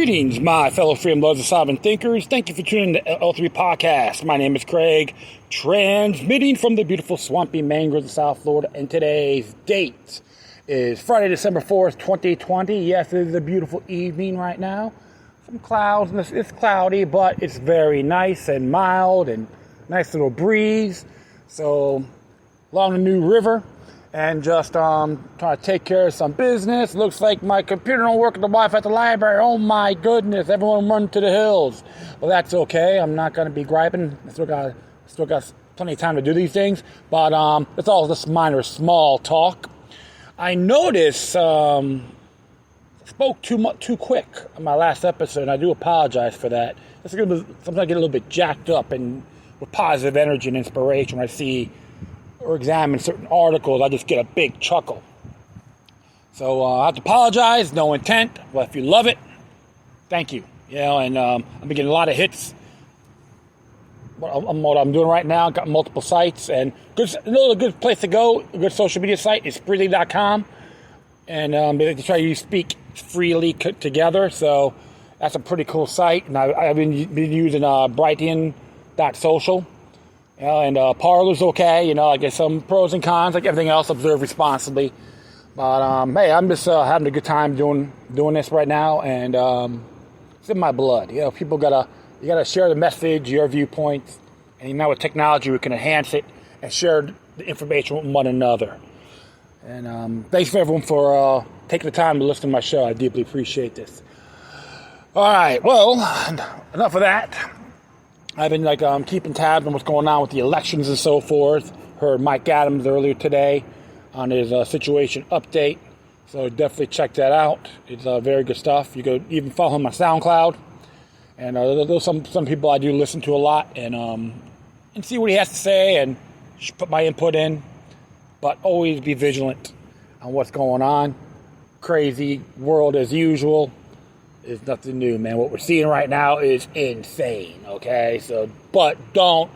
Greetings, my fellow freedom lovers and sovereign thinkers. Thank you for tuning in to L3 Podcast. My name is Craig, transmitting from the beautiful swampy mangroves of South Florida. And today's date is Friday, December 4th, 2020. Yes, it is a beautiful evening right now. Some clouds, and it's cloudy, but it's very nice and mild and nice little breeze. So, along the New River. And just trying to take care of some business. Looks like my computer don't work with the Wi-Fi at the library. Oh my goodness, everyone run to the hills. Well, that's okay. I'm not going to be griping. I still got plenty of time to do these things. But it's all just minor, small talk. I noticed spoke too quick on my last episode, and I do apologize for that. Sometimes I get a little bit jacked up and with positive energy and inspiration when I see or examine certain articles. I just get a big chuckle. So I have to apologize, no intent. But if you love it, thank you. And I've been getting a lot of hits. What I'm doing right now, got multiple sites, and a good place to go, a good social media site is freely.com, and they try to speak freely together. So that's a pretty cool site, and I've been using Brighton.social. And Parler's okay, I get some pros and cons, like everything else, observe responsibly. But, hey, I'm just having a good time doing this right now, and it's in my blood. You gotta share the message, your viewpoints, and now with technology, we can enhance it and share the information with one another. And thanks for everyone for taking the time to listen to my show. I deeply appreciate this. All right, well, enough of that. I've been keeping tabs on what's going on with the elections and so forth. Heard Mike Adams earlier today on his situation update. So definitely check that out. It's very good stuff. You go even follow him on SoundCloud. And there's some people I do listen to a lot and see what he has to say and put my input in. But always be vigilant on what's going on. Crazy world as usual. It's nothing new, man. What we're seeing right now is insane, okay? But don't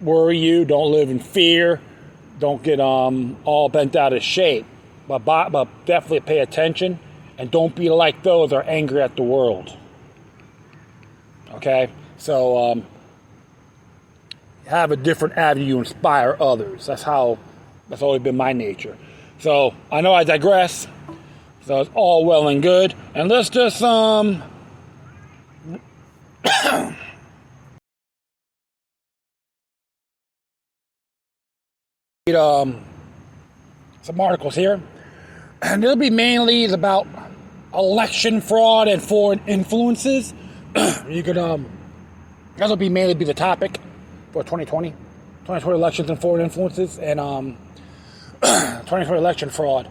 worry you. Don't live in fear. Don't get all bent out of shape. But definitely pay attention. And don't be like those that are angry at the world. Okay? So, have a different avenue to inspire others. That's always been my nature. So, I know I digress. So it's all well and good. And let's just some articles here. And it'll be mainly about election fraud and foreign influences. You could that'll mainly be the topic for 2020 elections and foreign influences and 2020 election fraud.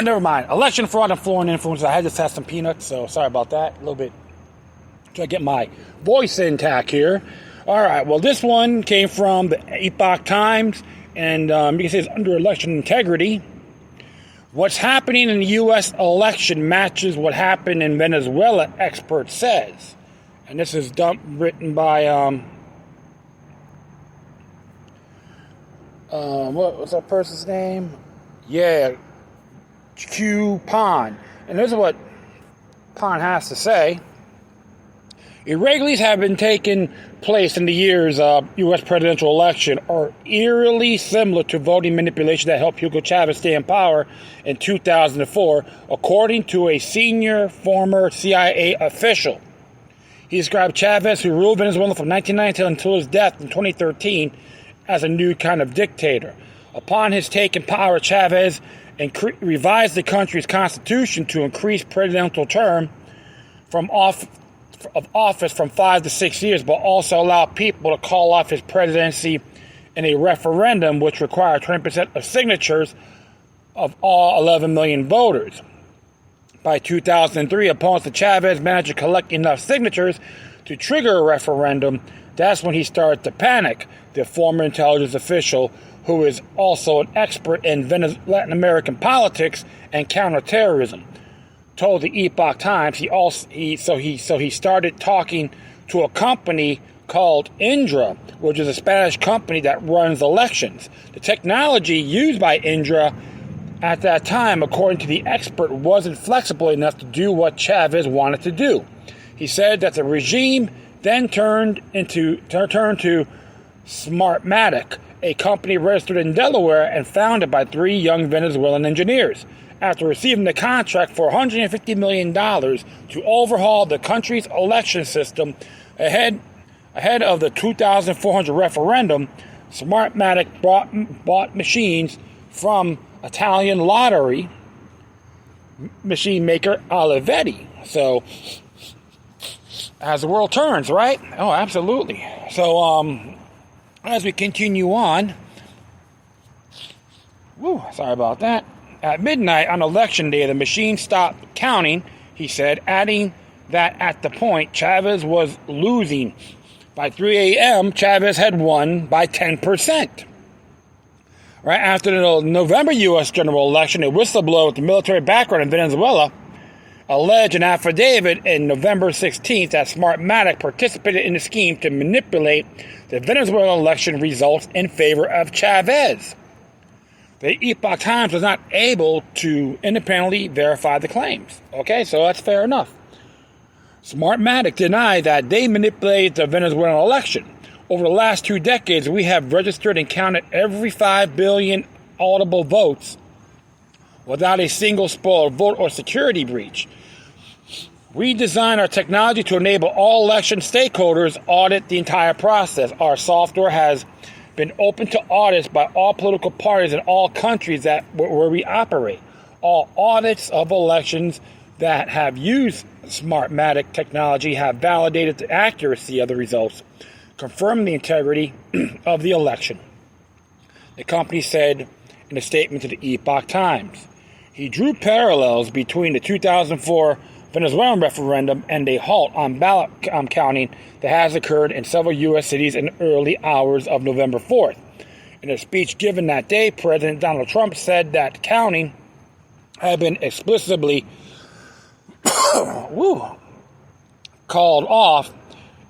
Never mind. Election fraud and foreign influence. I just had some peanuts, so sorry about that. A little bit. Try to get my voice intact here. All right. Well, this one came from the Epoch Times, and you can see it's under election integrity. What's happening in the U.S. election matches what happened in Venezuela, expert says. And this is written by what's that person's name? Yeah. Q Pon. And this is what Pon has to say. Irregularities have been taking place in the year's U.S. presidential election are eerily similar to voting manipulation that helped Hugo Chavez stay in power in 2004, according to a senior former CIA official. He described Chavez, who ruled Venezuela from 1990 until his death in 2013, as a new kind of dictator. Upon his taking power, Chavez revised the country's constitution to increase presidential term of office from 5 to 6 years, but also allow people to call off his presidency in a referendum which required 20% of signatures of all 11 million voters. By 2003, opponents of Chavez managed to collect enough signatures to trigger a referendum. That's when he started to panic, the former intelligence official, who is also an expert in Latin American politics and counterterrorism, told the Epoch Times he started talking to a company called Indra, which is a Spanish company that runs elections. The technology used by Indra at that time, according to the expert, wasn't flexible enough to do what Chavez wanted to do. He said that the regime then turned to Smartmatic, a company registered in Delaware and founded by 3 young Venezuelan engineers, after receiving the contract for $150 million to overhaul the country's election system ahead of the 2004 referendum. Smartmatic bought machines from Italian lottery machine maker Affidavits. So, as the world turns, right? Oh, absolutely. So, as we continue on, sorry about that. At midnight on election day, the machine stopped counting, he said, adding that at the point Chavez was losing. By 3 a.m., Chavez had won by 10%. Right after the November U.S. general election, a whistleblower with a military background in Venezuela alleged an affidavit in November 16th that Smartmatic participated in a scheme to manipulate the Venezuelan election results in favor of Chavez. The Epoch Times was not able to independently verify the claims. Okay, so that's fair enough. Smartmatic denied that they manipulated the Venezuelan election. Over the last 2 decades, we have registered and counted every 5 billion audible votes without a single spoiled vote or security breach. We designed our technology to enable all election stakeholders audit the entire process. Our software has been open to audits by all political parties in all countries where we operate. All audits of elections that have used Smartmatic technology have validated the accuracy of the results, confirming the integrity of the election, the company said in a statement to the Epoch Times. He drew parallels between the 2004 Venezuelan referendum and a halt on ballot counting that has occurred in several U.S. cities in the early hours of November 4th. In a speech given that day, President Donald Trump said that counting had been explicitly called off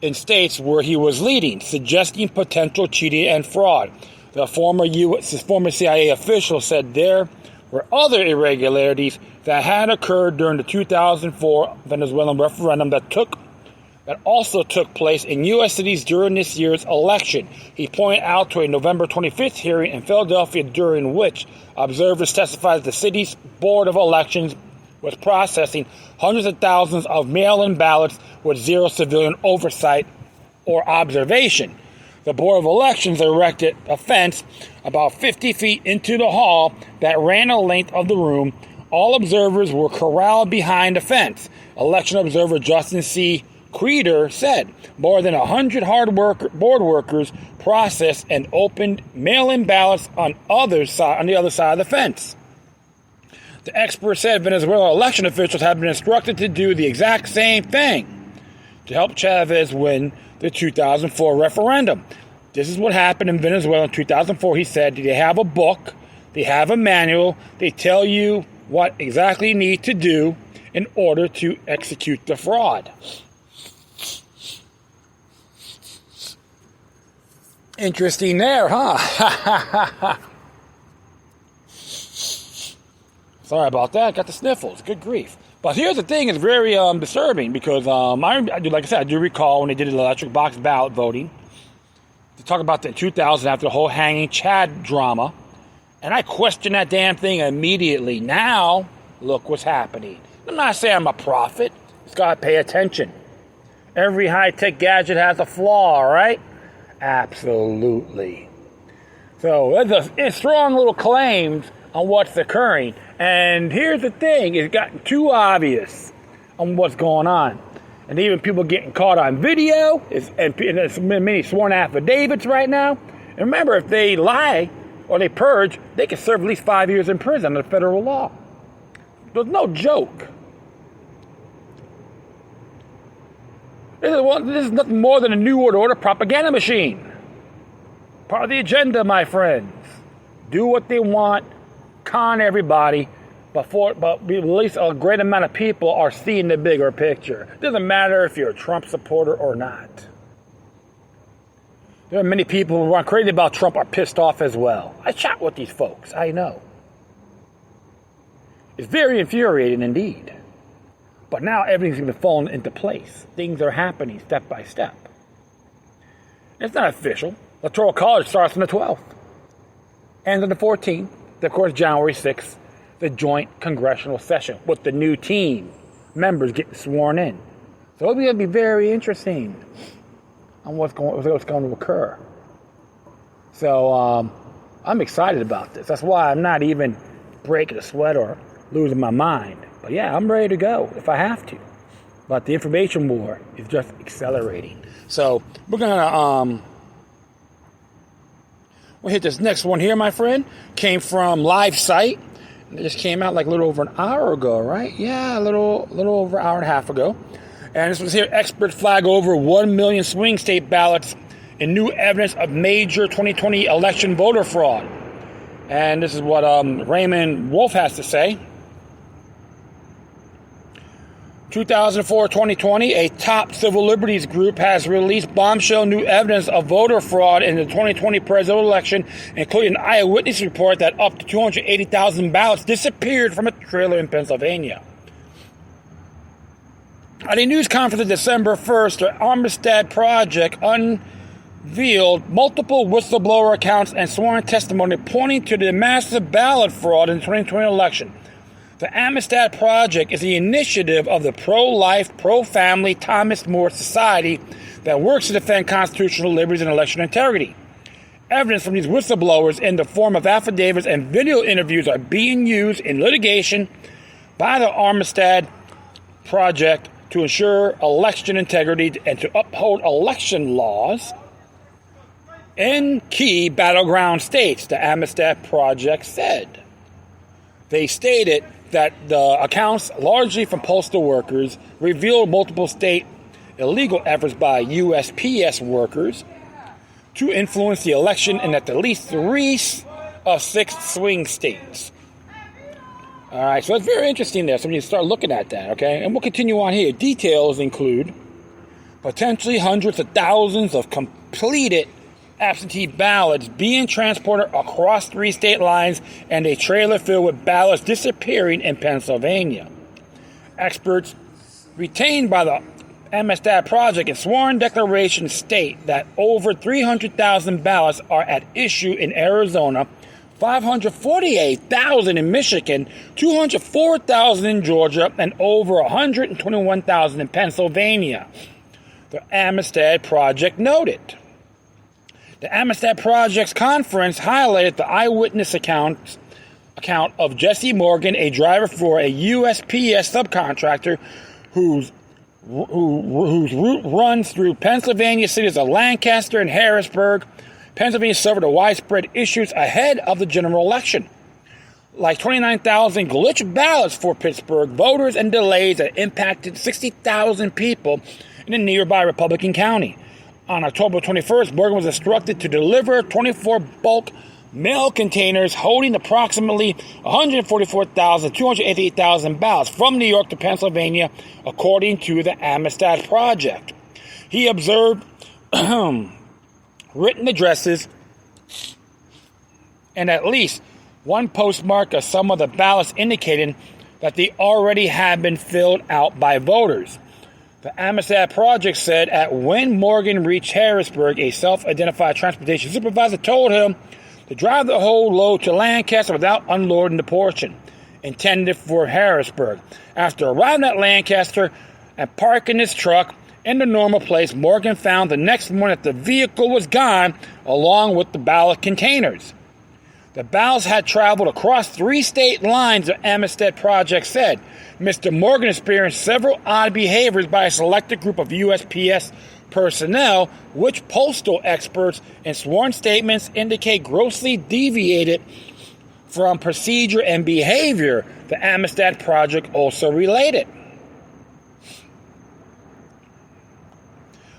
in states where he was leading, suggesting potential cheating and fraud. The former CIA official said there were other irregularities that had occurred during the 2004 Venezuelan referendum that also took place in U.S. cities during this year's election. He pointed out to a November 25th hearing in Philadelphia during which observers testified that the city's Board of Elections was processing hundreds of thousands of mail-in ballots with zero civilian oversight or observation. The Board of Elections erected a fence about 50 feet into the hall that ran the length of the room. All observers were corralled behind the fence. Election observer Justin C. Creeder said more than 100 board workers processed and opened mail-in ballots on the other side of the fence. The expert said Venezuelan election officials have been instructed to do the exact same thing to help Chavez win the 2004 referendum. This is what happened in Venezuela in 2004. He said they have a book, they have a manual, they tell you what exactly you need to do in order to execute the fraud. Interesting there, huh? Sorry about that. Got the sniffles. Good grief. But here's the thing. It's very disturbing because, I do recall when they did the electric box ballot voting, to talk about the 2000 after the whole hanging Chad drama. And I questioned that damn thing immediately. Now, look what's happening. I'm not saying I'm a prophet. Just got to pay attention. Every high-tech gadget has a flaw, right? Absolutely. So, there's strong little claims on what's occurring. And here's the thing. It's gotten too obvious on what's going on. And even people getting caught on video. And there's many sworn affidavits right now. And remember, if they lie or they purge, they can serve at least 5 years in prison under federal law. There's no joke. This is nothing more than a New World Order propaganda machine. Part of the agenda, my friends. Do what they want, con everybody, but at least a great amount of people are seeing the bigger picture. It doesn't matter if you're a Trump supporter or not. There are many people who are crazy about Trump are pissed off as well. I chat with these folks, I know. It's very infuriating indeed. But now everything's going to fall into place. Things are happening step by step. It's not official. Electoral College starts on the 12th. Ends on the 14th. Of course, January 6th, the joint congressional session with the new team members getting sworn in. So it'll be very interesting on what's going to occur. So I'm excited about this. That's why I'm not even breaking a sweat or losing my mind. But yeah, I'm ready to go if I have to. But the information war is just accelerating. So we're gonna we'll hit this next one here, my friend. Came from Live Site. It just came out like a little over an hour ago, right? Yeah, a little over an hour and a half ago. And this was here, experts flag over 1 million swing state ballots in new evidence of major 2020 election voter fraud. And this is what Raymond Wolf has to say. 2004-2020, a top civil liberties group has released bombshell new evidence of voter fraud in the 2020 presidential election, including an eyewitness report that up to 280,000 ballots disappeared from a trailer in Pennsylvania. At a news conference on December 1st, the Armistead Project unveiled multiple whistleblower accounts and sworn testimony pointing to the massive ballot fraud in the 2020 election. The Amistad Project is the initiative of the pro-life, pro-family Thomas More Society that works to defend constitutional liberties and election integrity. Evidence from these whistleblowers in the form of affidavits and video interviews are being used in litigation by the Armistead Project to ensure election integrity and to uphold election laws in key battleground states, the Amistad Project said. They stated that the accounts, largely from postal workers, revealed multiple state illegal efforts by USPS workers to influence the election in at least 3 of 6 swing states. All right, so it's very interesting there. So when you start looking at that, okay, and we'll continue on here. Details include potentially hundreds of thousands of completed absentee ballots being transported across 3 state lines and a trailer filled with ballots disappearing in Pennsylvania. Experts retained by the Amistad Project in sworn declarations state that over 300,000 ballots are at issue in Arizona, 548,000 in Michigan, 204,000 in Georgia, and over 121,000 in Pennsylvania, the Amistad Project noted. The Amistad Project's conference highlighted the eyewitness account of Jesse Morgan, a driver for a USPS subcontractor whose route runs through Pennsylvania cities of Lancaster and Harrisburg. Pennsylvania suffered a widespread issues ahead of the general election, like 29,000 glitch ballots for Pittsburgh voters and delays that impacted 60,000 people in a nearby Republican county. On October 21st, Morgan was instructed to deliver 24 bulk mail containers holding approximately 288,000 ballots from New York to Pennsylvania, according to the Amistad Project. He observed written addresses and at least one postmark of some of the ballots indicating that they already had been filled out by voters. The Amistad Project said when Morgan reached Harrisburg, a self-identified transportation supervisor told him to drive the whole load to Lancaster without unloading the portion intended for Harrisburg. After arriving at Lancaster and parking his truck in the normal place, Morgan found the next morning that the vehicle was gone along with the ballot containers. The ballots had traveled across 3 state lines, the Amistad Project said. Mr. Morgan experienced several odd behaviors by a selected group of USPS personnel, which postal experts in sworn statements indicate grossly deviated from procedure and behavior, the Amistad Project also related.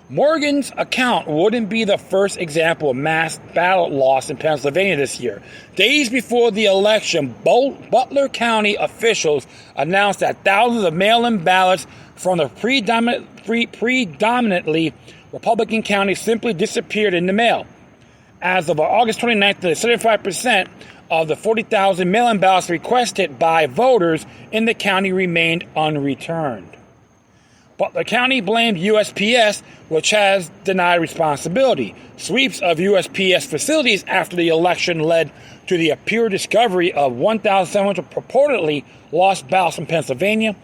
Morgan's account wouldn't be the first example of mass ballot loss in Pennsylvania this year. Days before the election, Butler County officials announced that thousands of mail-in ballots from the predominantly Republican counties simply disappeared in the mail. As of August 29th, 75% of the 40,000 mail-in ballots requested by voters in the county remained unreturned. Butler County blamed USPS, which has denied responsibility. Sweeps of USPS facilities after the election led to the apparent discovery of 1,700 purportedly lost ballots in Pennsylvania.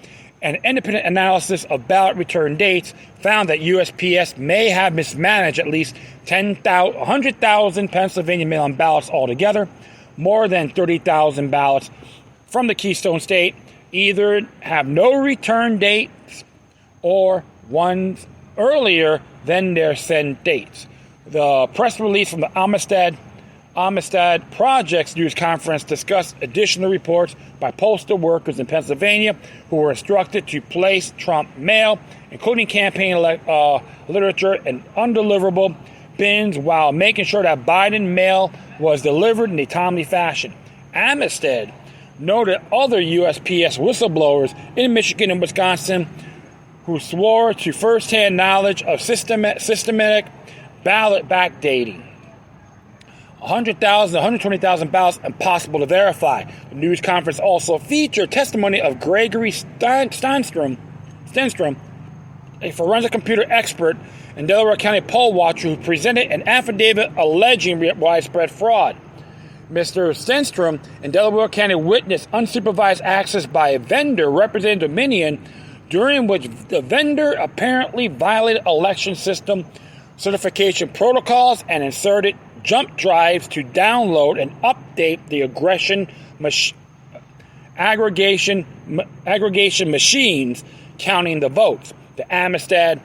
An independent analysis of ballot return dates found that USPS may have mismanaged at least 100,000 Pennsylvania mail-in ballots altogether. More than 30,000 ballots from the Keystone State either have no return dates or ones earlier than their send dates. The press release from the Amistad Project's news conference discussed additional reports by postal workers in Pennsylvania who were instructed to place Trump mail, including campaign literature, in undeliverable bins while making sure that Biden mail was delivered in a timely fashion. Amistad noted other USPS whistleblowers in Michigan and Wisconsin who swore to first-hand knowledge of systematic ballot backdating. 100,000, 120,000 ballots impossible to verify. The news conference also featured testimony of Gregory Stenstrom, a forensic computer expert and Delaware County poll watcher who presented an affidavit alleging widespread fraud. Mr. Stenstrom in Delaware County witnessed unsupervised access by a vendor representing Dominion, during which the vendor apparently violated election system certification protocols and inserted jump drives to download and update the aggregation machines counting the votes. The Amistad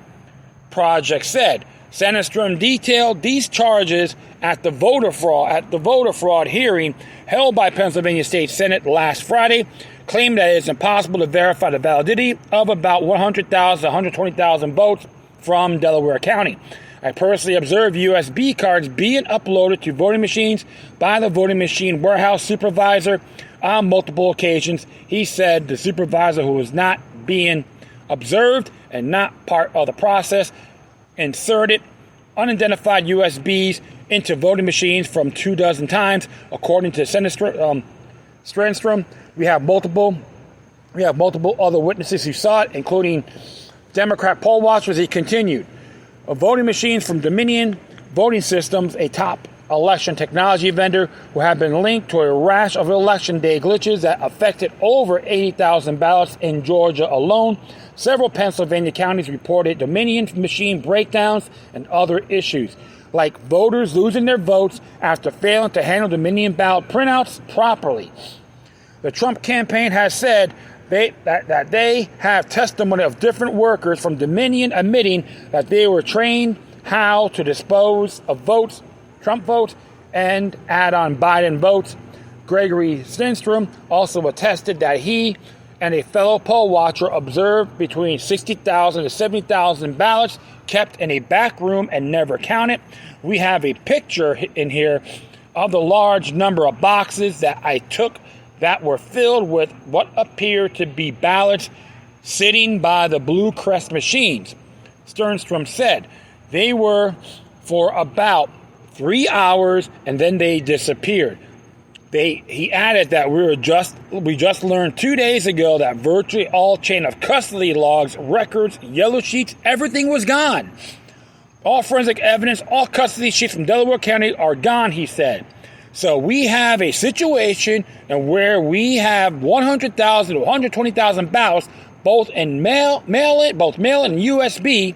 Project said Sandstrom detailed these charges at the voter fraud hearing held by Pennsylvania State Senate last Friday, claimed that it's impossible to verify the validity of about 100,000 to 120,000 votes from Delaware County. I personally observed USB cards being uploaded to voting machines by the voting machine warehouse supervisor on multiple occasions. He said the supervisor, who was not being observed and not part of the process, inserted unidentified USBs into voting machines from 24 times, according to Senator Strenstrom. We have multiple other witnesses who saw it, including Democrat poll watchers. He continued. Voting machines from Dominion Voting Systems, a top election technology vendor who have been linked to a rash of election day glitches that affected over 80,000 ballots in Georgia alone. Several Pennsylvania counties reported Dominion machine breakdowns and other issues, like voters losing their votes after failing to handle Dominion ballot printouts properly. The Trump campaign has said that they have testimony of different workers from Dominion admitting that they were trained how to dispose of votes, Trump votes, and add on Biden votes. Gregory Stenstrom also attested that he and a fellow poll watcher observed between 60,000 to 70,000 ballots kept in a back room and never counted. We have a picture in here of the large number of boxes that I took that were filled with what appeared to be ballots sitting by the blue crest machines. Sternstrom said they were for about 3 hours and then they disappeared. He added that we just learned 2 days ago that virtually all chain of custody logs, records, yellow sheets, everything was gone. All forensic evidence, all custody sheets from Delaware County are gone, he said. So we have a situation where we have 100,000 to 120,000 ballots, both mail and USB,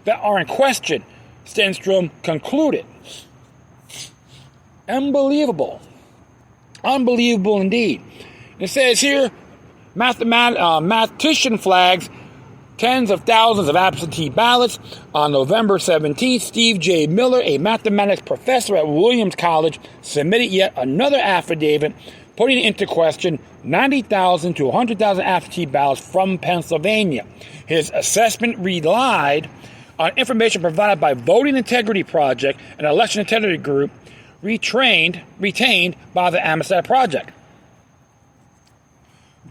that are in question, Stenstrom concluded. Unbelievable indeed. It says here, mathematician flags tens of thousands of absentee ballots. On November 17th, Steve J. Miller, a mathematics professor at Williams College, submitted yet another affidavit putting into question 90,000 to 100,000 absentee ballots from Pennsylvania. His assessment relied on information provided by Voting Integrity Project, an election integrity group retained by the Amistad Project.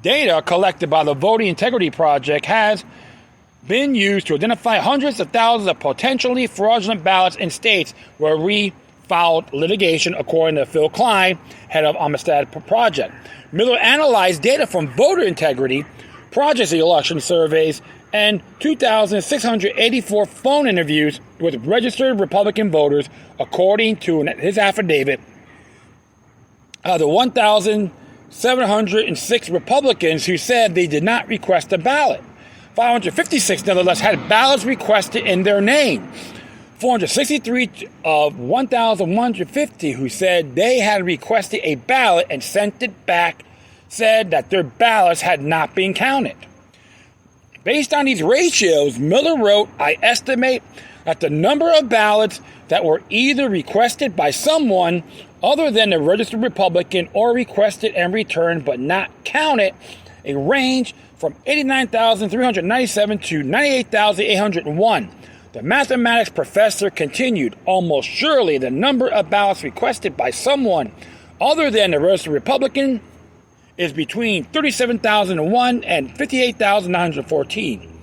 Data collected by the Voting Integrity Project has been used to identify hundreds of thousands of potentially fraudulent ballots in states where we filed litigation, according to Phil Klein, head of Amistad Project. Miller analyzed data from voter integrity, project election surveys, and 2,684 phone interviews with registered Republican voters, according to his affidavit. The 1,706 Republicans who said they did not request a ballot. 556, nevertheless, had ballots requested in their name. 463 of 1,150 who said they had requested a ballot and sent it back said that their ballots had not been counted. Based on these ratios, Miller wrote, I estimate that the number of ballots that were either requested by someone other than a registered Republican or requested and returned but not counted, a range from 89,397 to 98,801. The mathematics professor continued, almost surely the number of ballots requested by someone other than a registered Republican is between 37,001 and 58,914.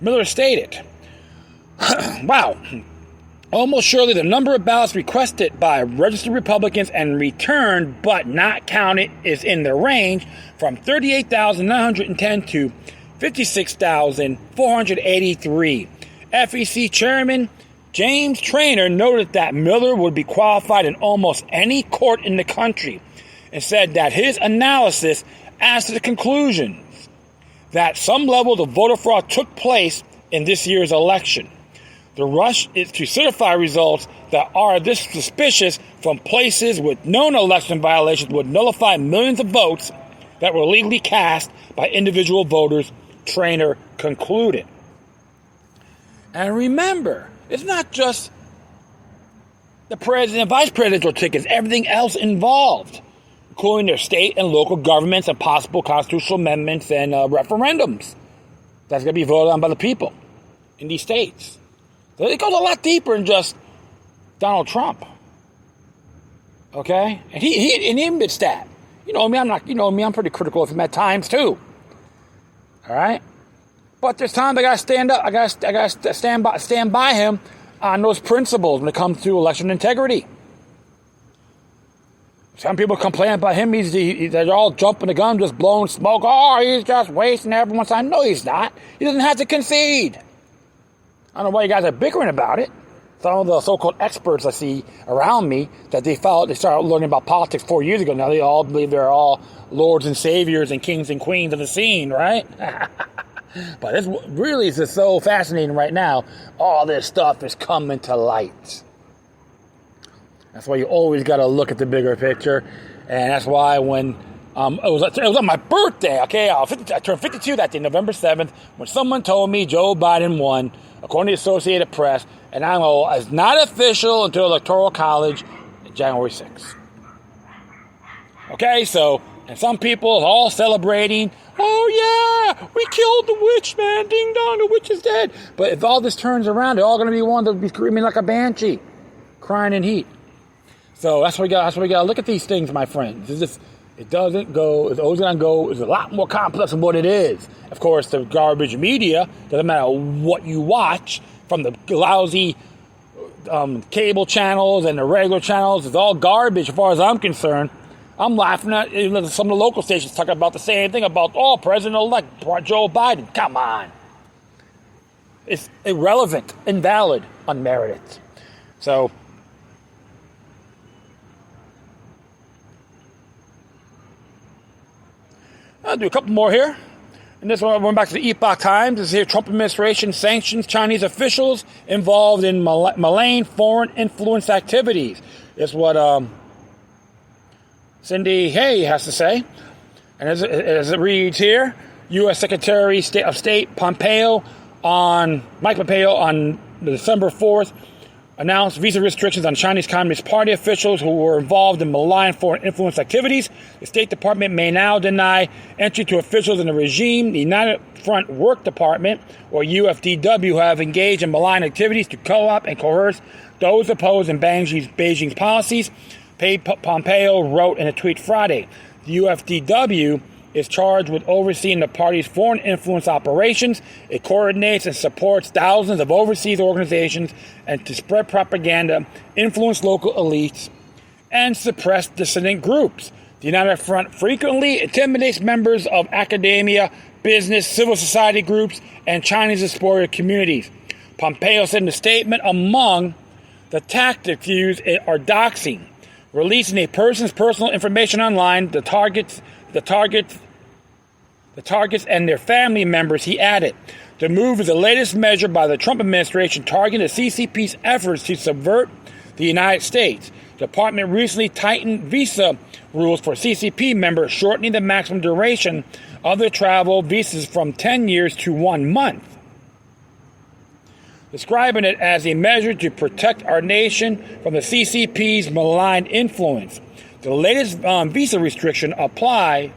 Miller stated, wow, almost surely the number of ballots requested by registered Republicans and returned but not counted is in the range from 38,910 to 56,483. FEC Chairman James Traynor noted that Miller would be qualified in almost any court in the country and said that his analysis adds to the conclusions that some level of voter fraud took place in this year's election. The rush is to certify results that are this suspicious from places with known election violations would nullify millions of votes that were illegally cast by individual voters, Traynor concluded. And remember, it's not just the president and vice presidential tickets, everything else involved, including their state and local governments and possible constitutional amendments and referendums that's going to be voted on by the people in these states. So it goes a lot deeper than just Donald Trump. Okay? And he admits that. You know me, I'm pretty critical of him at times too. All right? But there's times I gotta stand up. I gotta stand by him on those principles when it comes to election integrity. Some people complain about him. They're all jumping the gun, just blowing smoke. Oh, he's just wasting everyone's time. No, he's not. He doesn't have to concede. I don't know why you guys are bickering about it. Some of the so-called experts I see around me that they started learning about politics 4 years ago. Now they all believe they're all lords and saviors and kings and queens of the scene, right? But it's really just so fascinating right now. All this stuff is coming to light. That's why you always got to look at the bigger picture. And that's why when it was on my birthday, okay? I turned 52 that day, November 7th, when someone told me Joe Biden won, according to the Associated Press, and I know it's not official until Electoral College, January 6th. Okay, so, and some people are all celebrating, oh yeah, we killed the witch, man, ding dong, the witch is dead. But if all this turns around, they're all going to be one to be screaming like a banshee, crying in heat. So that's what we got to look at these things, my friends. It's always going to go, it's a lot more complex than what it is. Of course, the garbage media, doesn't matter what you watch, from the lousy cable channels and the regular channels, it's all garbage as far as I'm concerned. I'm laughing at some of the local stations talking about the same thing about, President-elect Joe Biden. Come on. It's irrelevant, invalid, unmerited. So, I'll do a couple more here. And this one, going back to the Epoch Times, this here, Trump administration sanctions Chinese officials involved in malign foreign influence activities. Is what Cindy Hay has to say. And as it reads here, U.S. Secretary of State Mike Pompeo on December 4th announced visa restrictions on Chinese Communist Party officials who were involved in malign foreign influence activities. The State Department may now deny entry to officials in the regime. The United Front Work Department, or UFDW, who have engaged in malign activities to co-opt and coerce those opposed in Beijing's policies, Pompeo wrote in a tweet Friday. The UFDW is charged with overseeing the party's foreign influence operations. It coordinates and supports thousands of overseas organizations and to spread propaganda, influence local elites, and suppress dissident groups. The United Front frequently intimidates members of academia, business, civil society groups, and Chinese diaspora communities. Pompeo said in a statement, among the tactics used are doxing, releasing a person's personal information online, the targets and their family members. He added, the move is the latest measure by the Trump administration targeting the CCP's efforts to subvert the United States. The department recently tightened visa rules for CCP members, shortening the maximum duration of their travel visas from 10 years to 1 month, describing it as a measure to protect our nation from the CCP's malign influence. The latest visa restriction apply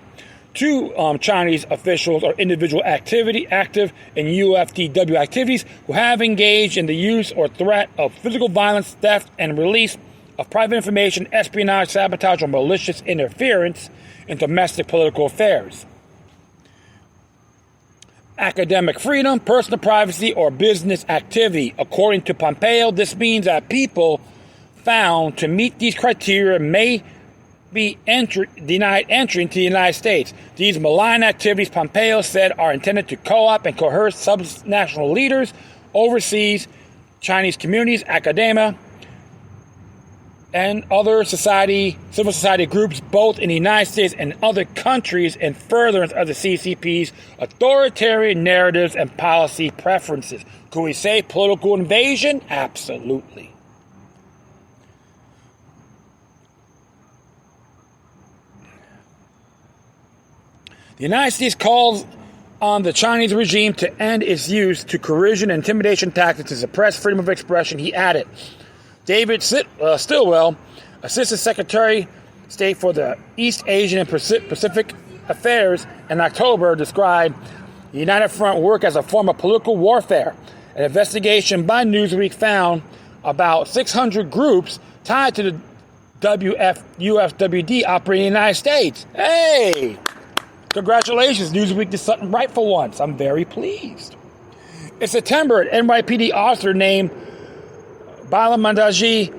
to Chinese officials or individual active in UFDW activities who have engaged in the use or threat of physical violence, theft, and release of private information, espionage, sabotage, or malicious interference in domestic political affairs. Academic freedom, personal privacy, or business activity. According to Pompeo, this means that people found to meet these criteria may be denied entry into the United States. These malign activities, Pompeo said, are intended to co-opt and coerce subnational leaders, overseas Chinese communities, academia, and other civil society groups, both in the United States and other countries, in furtherance of the CCP's authoritarian narratives and policy preferences. Could we say political invasion? Absolutely. The United States calls on the Chinese regime to end its use to coercion and intimidation tactics to suppress freedom of expression, he added. David Stilwell, Assistant Secretary of State for the East Asian and Pacific Affairs, in October described the United Front work as a form of political warfare. An investigation by Newsweek found about 600 groups tied to the UFWD operating in the United States. Hey! Congratulations, Newsweek did something right for once. I'm very pleased. In September, an NYPD officer named Balamandaji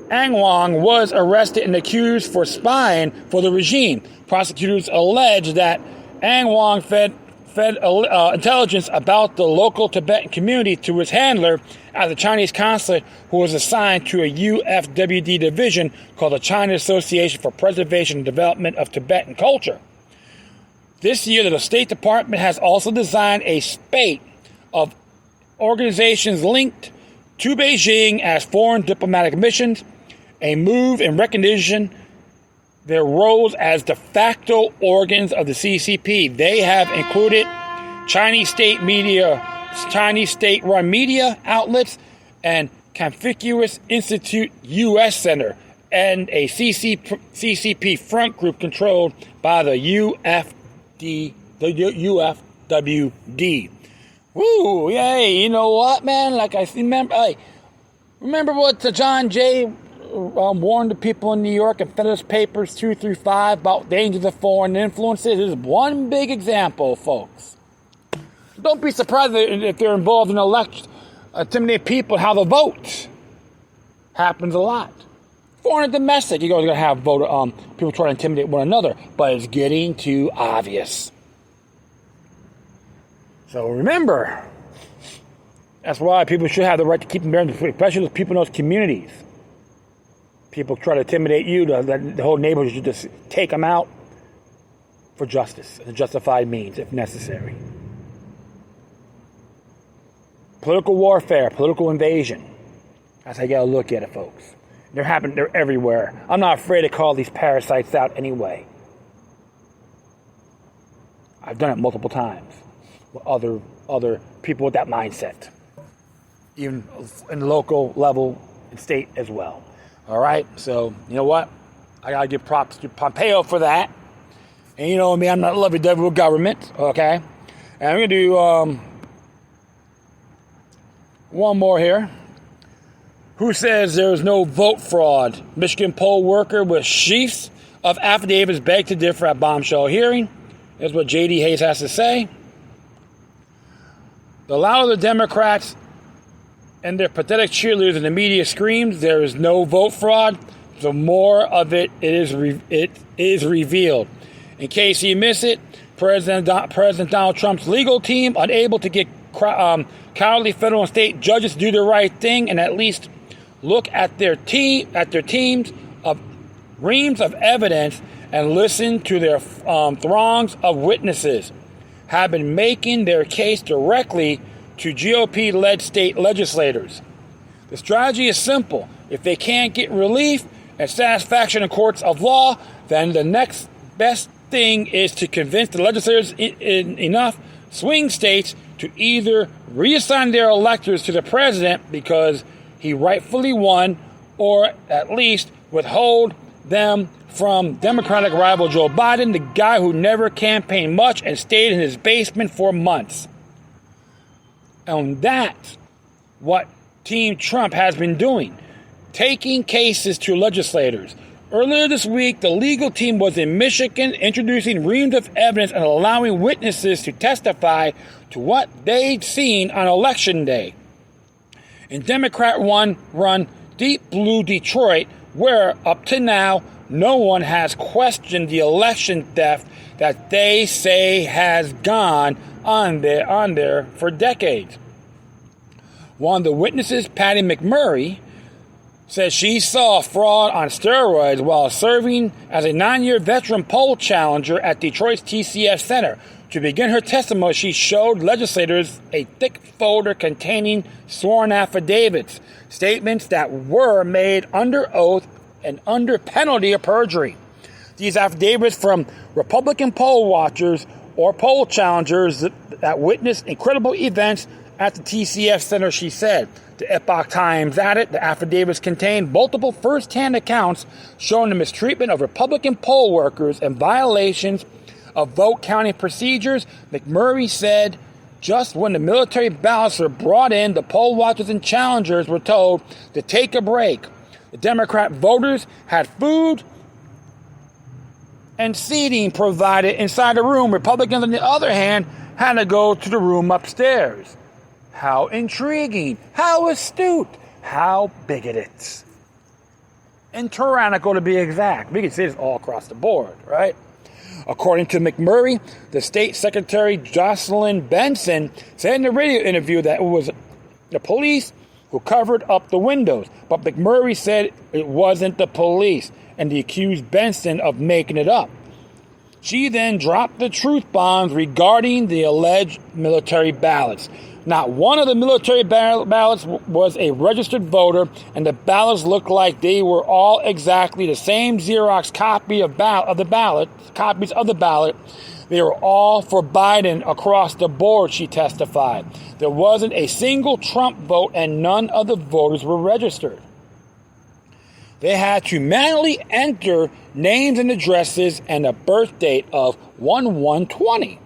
Angwang was arrested and accused for spying for the regime. Prosecutors allege that Angwang fed intelligence about the local Tibetan community to his handler at the Chinese consulate, who was assigned to a UFWD division called the China Association for Preservation and Development of Tibetan Culture. This year, the State Department has also designed a spate of organizations linked to Beijing as foreign diplomatic missions, a move in recognition their roles as de facto organs of the CCP. They have included Chinese state media, Chinese state-run media outlets, and Confucius Institute U.S. Center, and a CCP front group controlled by the UFWD. Woo, yay, you know what, man? Like I remember what John Jay warned the people in New York and Federalist Papers 2 through 5 about dangers of foreign influences. This is one big example, folks. Don't be surprised if they're involved in election, intimidate people, how the vote happens a lot. Foreign and domestic, you're going to have people try to intimidate one another, but it's getting too obvious. So remember, that's why people should have the right to keep them there, especially those people in those communities. People try to intimidate you, the whole neighborhood should just take them out for justice, and justified means, if necessary. Political warfare, political invasion. That's how you got to look at it, folks. They're everywhere. I'm not afraid to call these parasites out anyway. I've done it multiple times with other people with that mindset, even in the local level and state as well. All right, so you know what? I gotta give props to Pompeo for that. And you know me, I'm not lovey-dovey with government. Okay, and I'm gonna do one more here. Who says there is no vote fraud? Michigan poll worker with Sheafs of Affidavits begged to differ at Bombshell hearing. Here's what J.D. Hayes has to say. The louder the Democrats and their pathetic cheerleaders in the media screams there is no vote fraud, the more of it is revealed. In case you miss it, President Donald Trump's legal team unable to get cowardly federal and state judges to do the right thing and at least look at their teams of reams of evidence and listen to their throngs of witnesses, have been making their case directly to GOP-led state legislators. The strategy is simple. If they can't get relief and satisfaction in courts of law, then the next best thing is to convince the legislators in enough swing states to either reassign their electors to the president because he rightfully won, or at least withhold them from Democratic rival Joe Biden, the guy who never campaigned much and stayed in his basement for months. And that's what Team Trump has been doing, taking cases to legislators. Earlier this week, the legal team was in Michigan introducing reams of evidence and allowing witnesses to testify to what they'd seen on Election Day. In Democrat-run Deep Blue Detroit, where up to now no one has questioned the election theft that they say has gone on there for decades. One of the witnesses, Patty McMurray, says she saw fraud on steroids while serving as a 9-year veteran poll challenger at Detroit's TCF Center. To begin her testimony, she showed legislators a thick folder containing sworn affidavits, statements that were made under oath and under penalty of perjury. These affidavits from Republican poll watchers or poll challengers that witnessed incredible events at the TCF Center, she said. The Epoch Times added the affidavits contained multiple first-hand accounts showing the mistreatment of Republican poll workers and violations of vote counting procedures. McMurray said just when the military ballots were brought in, the poll watchers and challengers were told to take a break. The Democrat voters had food and seating provided inside the room. Republicans, on the other hand, had to go to the room upstairs. How intriguing, how astute, how bigoted, and tyrannical to be exact. We can see this all across the board, right? According to McMurray, the state secretary Jocelyn Benson said in a radio interview that it was the police who covered up the windows, but McMurray said it wasn't the police and accused Benson of making it up. She then dropped the truth bombs regarding the alleged military ballots. Not one of the military ballots was a registered voter, and the ballots looked like they were all exactly the same Xerox copy of the ballot. Copies of the ballot. They were all for Biden across the board, she testified. There wasn't a single Trump vote, and none of the voters were registered. They had to manually enter names and addresses and a birth date of 1/1/20.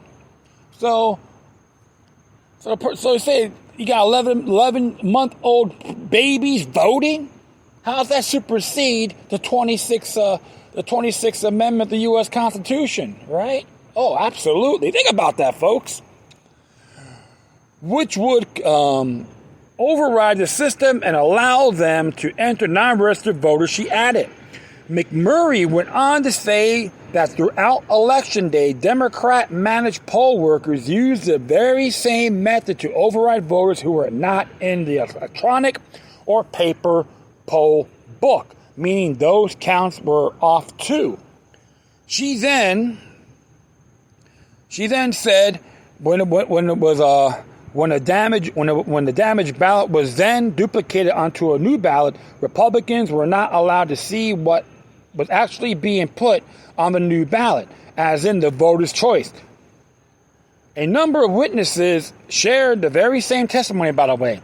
So say you got 11-month-old babies voting? How does that supersede the 26th Amendment of the U.S. Constitution, right? Oh, absolutely. Think about that, folks. Which would override the system and allow them to enter non-registered voters, she added. McMurray went on to say that throughout Election Day, Democrat-managed poll workers used the very same method to override voters who were not in the electronic or paper poll book, meaning those counts were off too. She then said when the damaged ballot was then duplicated onto a new ballot, Republicans were not allowed to see what was actually being put on the new ballot, as in the voter's choice. A number of witnesses shared the very same testimony, by the way.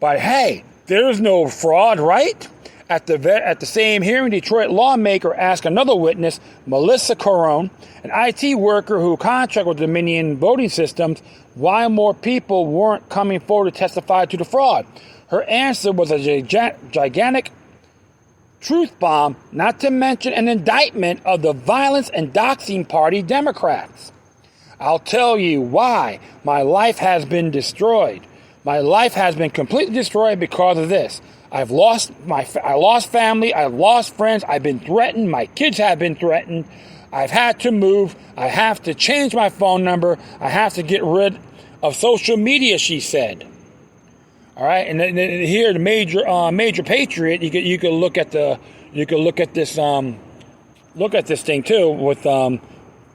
But hey, there's no fraud, right? At the same hearing, Detroit lawmaker asked another witness, Melissa Corone, an IT worker who contracted with Dominion Voting Systems, why more people weren't coming forward to testify to the fraud. Her answer was a gigantic truth bomb, not to mention an indictment of the violence and doxing party Democrats. I'll tell you why. My life has been destroyed. My life has been completely destroyed because of this. I lost family. I've lost friends. I've been threatened. My kids have been threatened. I've had to move. I have to change my phone number. I have to get rid of social media, she said. All right, and then here the major patriot. You could look at this thing too with on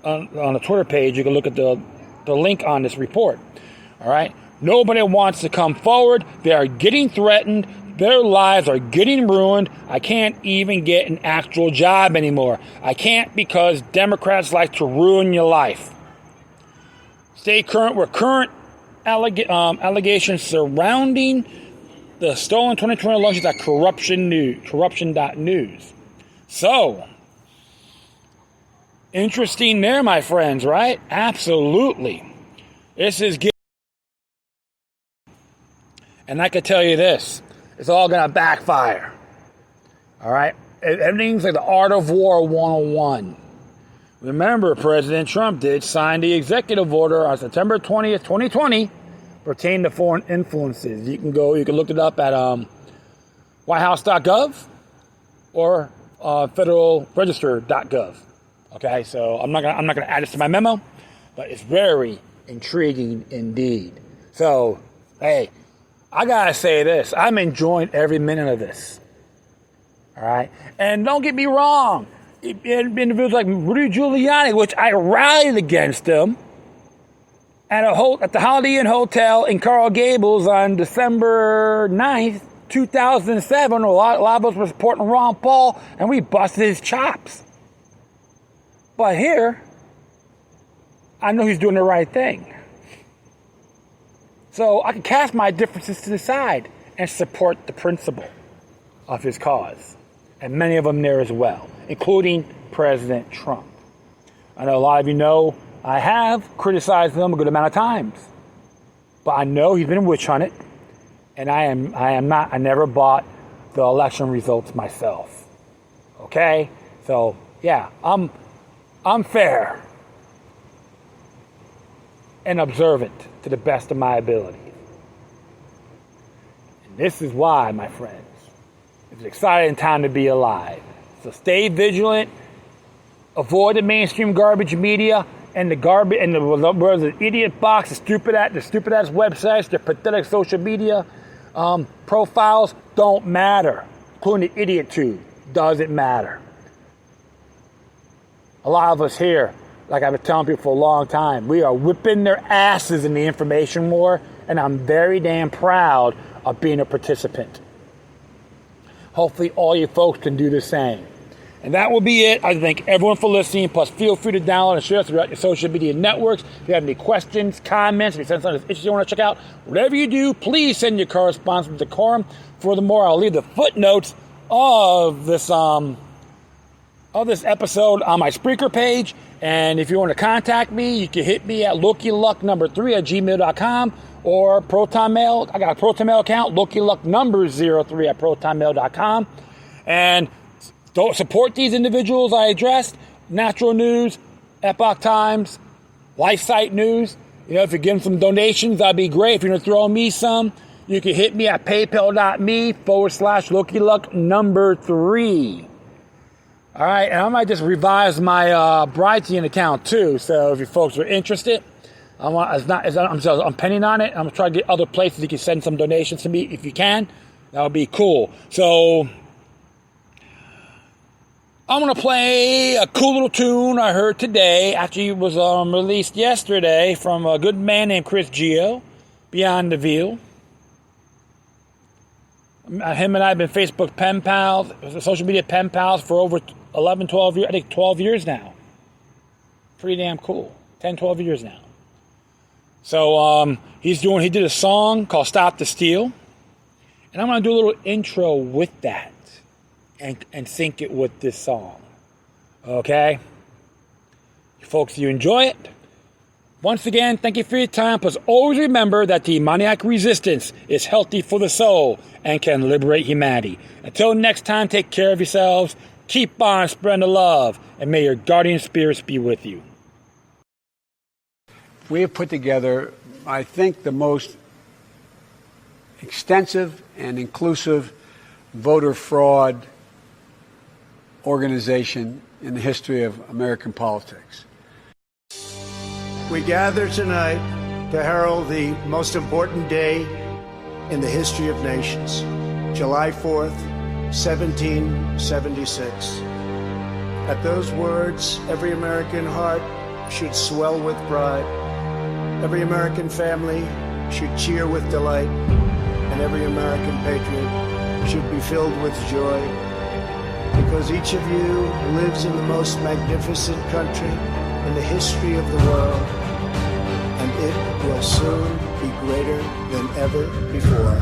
the Twitter page. You can look at the link on this report. All right, nobody wants to come forward. They are getting threatened. Their lives are getting ruined. I can't even get an actual job anymore. I can't because Democrats like to ruin your life. Stay current with current allegations surrounding the stolen 2020 elections at corruption.news. So, interesting there, my friends, right? Absolutely. This is getting... And I can tell you this. It's all going to backfire. All right? Everything's like the art of war 101. Remember, President Trump did sign the executive order on September 20th, 2020, pertaining to foreign influences. You can look it up at whitehouse.gov or federalregister.gov. Okay, so I'm not gonna add this to my memo, but it's very intriguing indeed. So, hey, I gotta say this: I'm enjoying every minute of this. All right, and don't get me wrong. Individuals like Rudy Giuliani, which I rallied against him at the Holiday Inn Hotel in Coral Gables on December 9th, 2007, a lot of us were supporting Ron Paul, and we busted his chops. But here, I know he's doing the right thing. So I can cast my differences to the side and support the principle of his cause. And many of them there as well, including President Trump. I know a lot of you know I have criticized him a good amount of times. But I know he's been witch hunted. And I never bought the election results myself. Okay? So, yeah, I'm fair and observant to the best of my ability. And this is why, my friends, it's an exciting time to be alive. So stay vigilant. Avoid the mainstream garbage media and the idiot box, the stupid ass websites, the pathetic social media profiles don't matter. Including the idiot tube doesn't matter. A lot of us here, like I've been telling people for a long time, we are whipping their asses in the information war, and I'm very damn proud of being a participant. Hopefully all you folks can do the same. And that will be it. I thank everyone for listening. Plus, feel free to download and share us throughout your social media networks. If you have any questions, comments, if you send something that's interesting you want to check out, whatever you do, please send your correspondence with Decorum. Furthermore, I'll leave the footnotes of this episode on my Spreaker page. And if you want to contact me, you can hit me at LokiLuck3@gmail.com or Proton Mail. I got a Proton Mail account, LokiLuck03@ProtonMail.com. And don't support these individuals I addressed. Natural News, Epoch Times, LifeSite News. You know, if you give them some donations, that'd be great. If you're going to throw me some, you can hit me at paypal.me/LokiLuck3. All right, and I might just revise my Brighteon account too. So if you folks are interested, I'm penning on it. I'm gonna try to get other places you can send some donations to me if you can. That would be cool. So I'm gonna play a cool little tune I heard today. Actually, it was released yesterday from a good man named Chris Geo, Beyond the Veil. Him and I have been Facebook pen pals, social media pen pals for over 11, 12 years, I think 12 years now. Pretty damn cool. 10, 12 years now. So he did a song called Stop the Steal. And I'm going to do a little intro with that and sync it with this song. Okay? Folks, you enjoy it? Once again, thank you for your time. Plus, always remember that the demoniac resistance is healthy for the soul and can liberate humanity. Until next time, take care of yourselves. Keep on spreading the love, and may your guardian spirits be with you. we have put together, I think, the most extensive and inclusive voter fraud organization in the history of American politics. We gather tonight to herald the most important day in the history of nations, July 4th, 1776. At those words, every American heart should swell with pride. Every American family should cheer with delight. And every American patriot should be filled with joy. Because each of you lives in the most magnificent country in the history of the world. And it will soon be greater than ever before.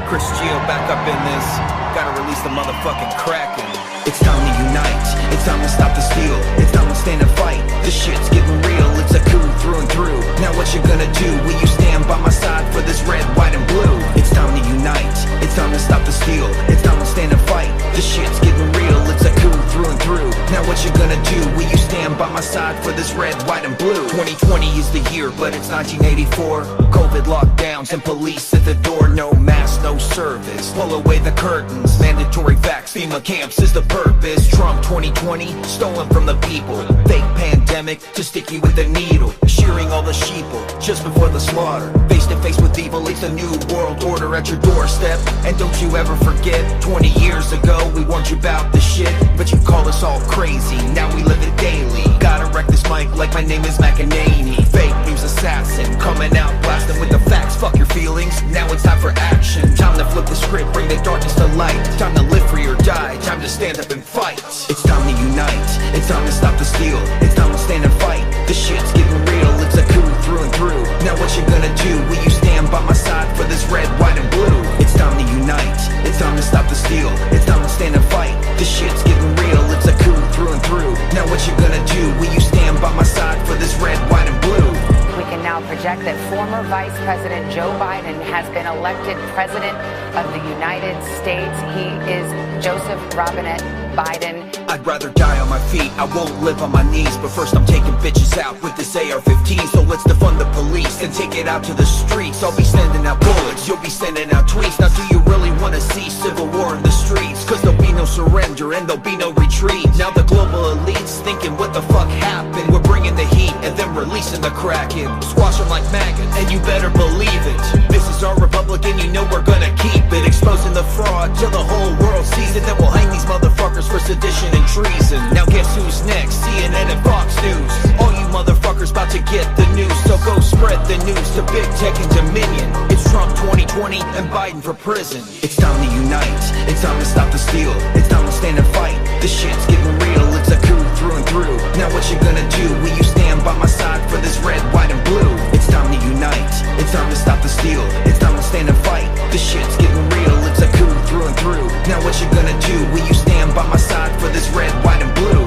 Chris Geo back up in this. Gotta release the motherfucking Kraken. It's time to unite. It's time to stop the steal. It's time to stand and fight. This shit's getting real. It's a coup through and through. Now what you gonna do? Will you stand by my side for this red, white, and blue? It's time to unite. It's time to stop the steal. It's time to stand and fight. This shit's getting real. It's a coup through and through. Now what you gonna do? Will you stand by my side for this red, white, and blue? 2020 is the year, but it's 1984. COVID lockdowns and police at the door. No mask, no service. Pull away the curtains. Mandatory vax, FEMA camps is the purpose. Trump 2020, stolen from the people. Fake pandemic to stick you with the needle. Shearing all the sheeple just before the slaughter. Face to face with evil, it's a new world order at your doorstep. And don't you ever forget, 20 years ago we warned you about the shit, but you call us all crazy. Now we live it daily. Gotta wreck this mic like my name is McEnany. Fake news assassin, coming out blasting with the facts. Fuck your feelings, now it's time for action. Time to flip the script, bring the darkness to light. Time to live free or die, time to stand up and fight. It's time to unite, it's time to stop the steal. It's time to stand and fight. This shit's getting real, it's a coup through and through. Now what you gonna do? Will you stand by my side for this red, white, and blue? It's time to unite, it's time to stop the steal. It's time to stand and fight. This shit's getting real, it's a coup through and through. Now what you gonna do? Will you stand by my side for this red, white, and blue? We can now project that former Vice President Joe Biden has been elected President of the United States. He is Joseph Robinette Biden. I'd rather die on my feet, I won't live on my knees. But first I'm taking bitches out with this AR-15. So let's defund the police and take it out to the streets. I'll be sending out bullets, you'll be sending out tweets. Now do you really want to see civil war in the streets? Cause there'll be no surrender and there'll be no retreat. Now the global elite's thinking what the fuck happened. We're bringing the heat and then releasing the Kraken. Squash them like maggots, and you better believe it. This is our republic and you know we're gonna keep it. Exposing the fraud till the whole world sees it. Then we'll hang these motherfuckers for sedition and treason. Now guess who's next? CNN and Fox News. All you motherfuckers about to get the news. So go spread the news to big tech and dominion. It's Trump 2020 and Biden for prison. It's time to unite. It's time to stop the steal. It's time to stand and fight. This shit's getting real. It's a coup through and through. Now what you gonna do? Will you stand by my side for this red, white, and blue? It's time to unite. It's time to stop the steal. It's time to stand and fight. This shit's getting real. It's a coup through and through. Now what you gonna do? Will you stand by my side for this red, white, and blue?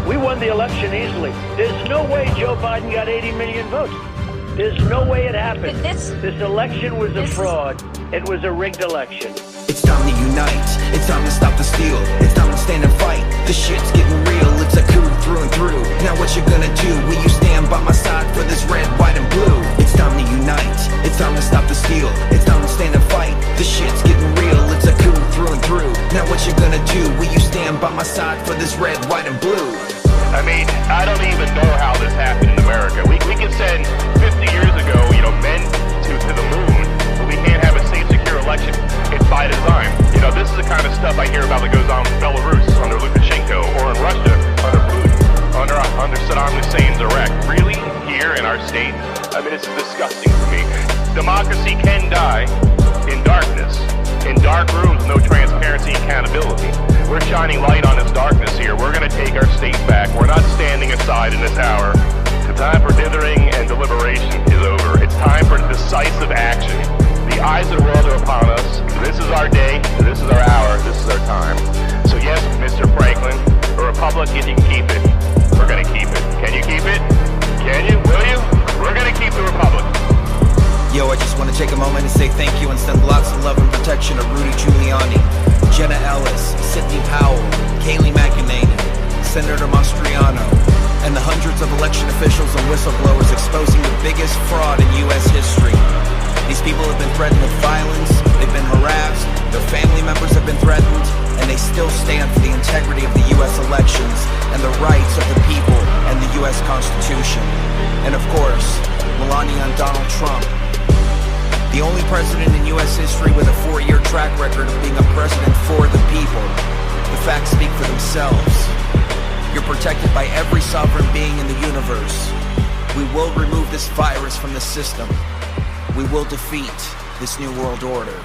We won the election easily. There's no way Joe Biden got 80 million votes. There's no way it happened. This election was a fraud. It was a rigged election. It's time to unite. It's time to stop the steal. It's time to stand and fight. This shit's getting real. It's a coup through and through. Now what you gonna do? Will you stand by my side for this red, white, and blue? It's time to unite. It's time to stop the steal. It's time to stand and fight. This shit's getting real. It's a coup through and through. Now what you gonna do? Will you stand by my side for this red, white, and blue? I mean, I don't even know how this happened in America. We can send 50 years ago, men to the moon, but we can't have a safe, secure election. It's by design. This is the kind of stuff I hear about that goes on in Belarus under Lukashenko, or in Russia under Putin, under Saddam Hussein's Iraq. Really? Here in our state? I mean, it's disgusting to me. Democracy can die in darkness, in dark rooms, no transparency and accountability. We're shining light on this darkness here. We're going to take our state back. We're not standing aside in this hour. The time for dithering and deliberation is over. It's time for decisive action. The eyes of the world are upon us. This is our day. This is our hour. This is our time. So yes, Mr. Franklin, a republic, if you can keep it, we're going to keep it. Can you keep it? Can you? Will you? We're going to keep the republic. Yo, I just want to take a moment and say thank you and send lots of love and protection to Rudy Giuliani, Jenna Ellis, Sidney Powell, Kayleigh McEnany, Senator Mastriano, and the hundreds of election officials and whistleblowers exposing the biggest fraud in U.S. history. These people have been threatened with violence, they've been harassed, their family members have been threatened, and they still stand for the integrity of the U.S. elections and the rights of the people and the U.S. Constitution. And of course, Melania and Donald Trump, the only president in U.S. history with a 4-year track record of being a president for the people. The facts speak for themselves. You're protected by every sovereign being in the universe. We will remove this virus from the system. We will defeat this new world order.